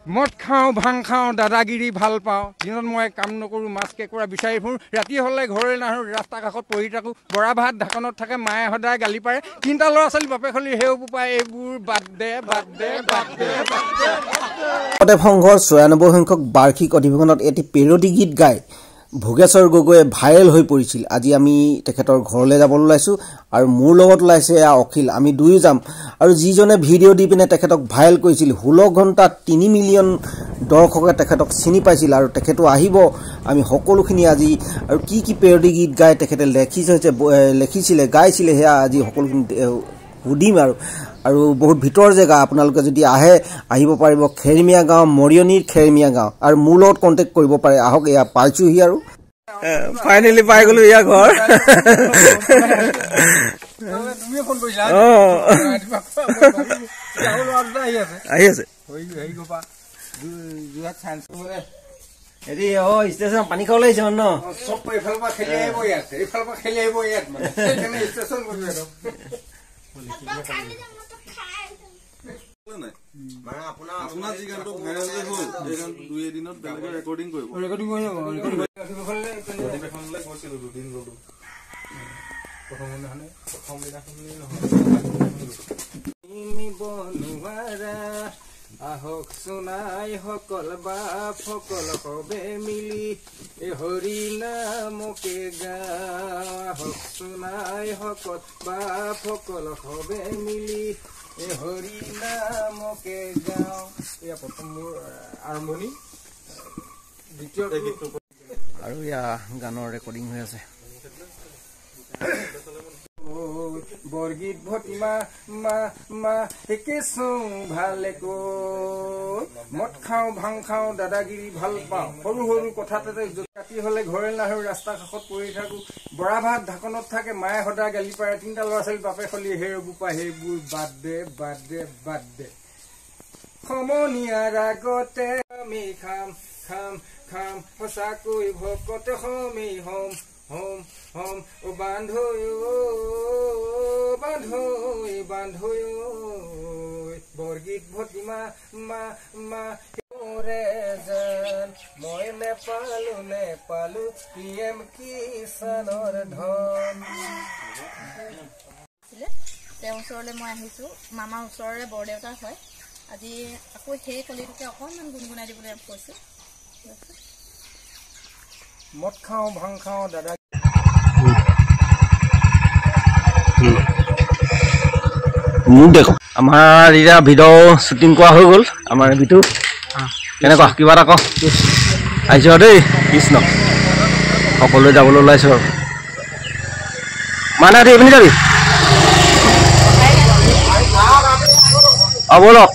মদ খাওঁ ভাং খাওঁ দাদাগিৰি ভাল পাওঁ দিনত মই কাম নকৰোঁ মাছ কেঁকুৰা বিচাৰি ফুৰোঁ ৰাতি হ'লে ঘৰলৈ নাহোঁ ৰাস্তা কাষত পঢ়ি থাকোঁ বৰা ভাত ঢাকনত থাকে মায়ে সদায় গালি পাৰে তিনিটা ল'ৰা ছোৱালী বাপেক হ'লে সেইবোৰ পায় এইবোৰ বাদ দে বাদ দে বাদ দে বাদ দে শংকৰদেৱ সংঘৰ ৯৬ সংখ্যক বাৰ্ষিক অধিৱেশনত এটি পেৰডি গীত গাই ভোগেশ্বৰ গগৈয়ে ভাইৰেল হৈ পৰিছিল আজি আমি তেখেতৰ ঘৰলৈ যাবলৈ ওলাইছোঁ আৰু মোৰ লগত ওলাইছে অখিল আমি দুয়ো যাম আৰু যিজনে ভিডিঅ' দি পিনে তেখেতক ভাইৰেল কৰিছিল 16 ঘণ্টাত 3 মিলিয়ন দৰ্শকে তেখেতক চিনি পাইছিল আৰু তেখেতো আহিব আমি সকলোখিনি আজি আৰু কি পেৰডি গীত গাই তেখেতে লিখিছিলে গাইছিলে সেয়া আজি সকলোখিনি সুধিম আৰু বহুত ভিতৰ জেগা আপোনালোকে যদি আহিব পাৰিব খেৰমিয়া গাঁও মৰিয়নিৰ খেৰমিয়া গাঁও আৰু মোৰ লগত কণ্টেক্ট কৰিব পাৰে আহক এয়া পাইছোহি আৰু ফাইনেলি পাই গলো এয়া ঘৰ আহি আছে ষ্টেচন পানী খাব লাগিছে ন চব এইফালৰ পৰা খেলি আহিব ইয়াত এইফালৰ পৰা খেলি আহিব ইয়াত মানে ষ্টেচন কৰিব আপোনাৰ যি গানটো ভাইৰেল যে হ'ল এই গানটো 2 দিনত বেলেগে ৰেকৰ্ডিং কৰিব গৈছিলোঁ 2 দিন গ'লো প্ৰথম দিনাখনে আহক সোনাই সকল বাপ সকল সবে মিলি এ হৰি নামকে গাহক সোনাই সকল বাপ সকল সবে মিলি এ হৰি নামকে গাওঁ এয়া প্ৰথম মোৰ আৰম্ভণি দ্বিতীয় আৰু এয়া গানৰ ৰেকৰ্ডিং হৈ আছে বৰগীত ভটিমা মা মা একেছো ভালে কৈ মদ খাওঁ ভাং খাওঁ দাদাগিৰি ভাল পাওঁ সৰু সৰু কথাতে ৰাতি হ'লে ঘৰে নাহোঁ ৰাস্তা কাষত পৰি থাকোঁ বৰা ভাত ঢাকনত থাকে মায়ে সদায় গালি পাৰে তিনিটা ল'ৰা ছোৱালী বাপেক হ'লে সেইবোৰ পায় সেইবোৰ বাদ দে বাদ দে বাদ দে সমনীয়াৰ আগতে আমি খাম খাম খাম সঁচাকৈ ভকতে সমেই হম হম হম ও বান্ধৈ বান্ধৈ বান্ধৈ বৰগীত ভটিমা মা মা ৰে জান মই নেপালো PM কিষাণৰ ধন তেওঁৰ ওচৰলৈ মই আহিছোঁ মামাৰ ওচৰৰে বৰদেউতা হয় আজি আকৌ সেই কলিটোকে অকণমান গুণগুণাই দিবলৈ কৈছোঁ মদ খাওঁ ভাং খাওঁ দাদা মোক দেখো আমাৰ এতিয়া ভিডিঅ' শ্বুটিং কৰা হৈ গ'ল আমাৰ বিটু কেনেকুৱা কিবা এটা ক আহিছ দেই কৃষ্ণ সকলোৱে যাবলৈ ওলাইছোঁ আৰু মানে এইপিনে যাবি ব'লক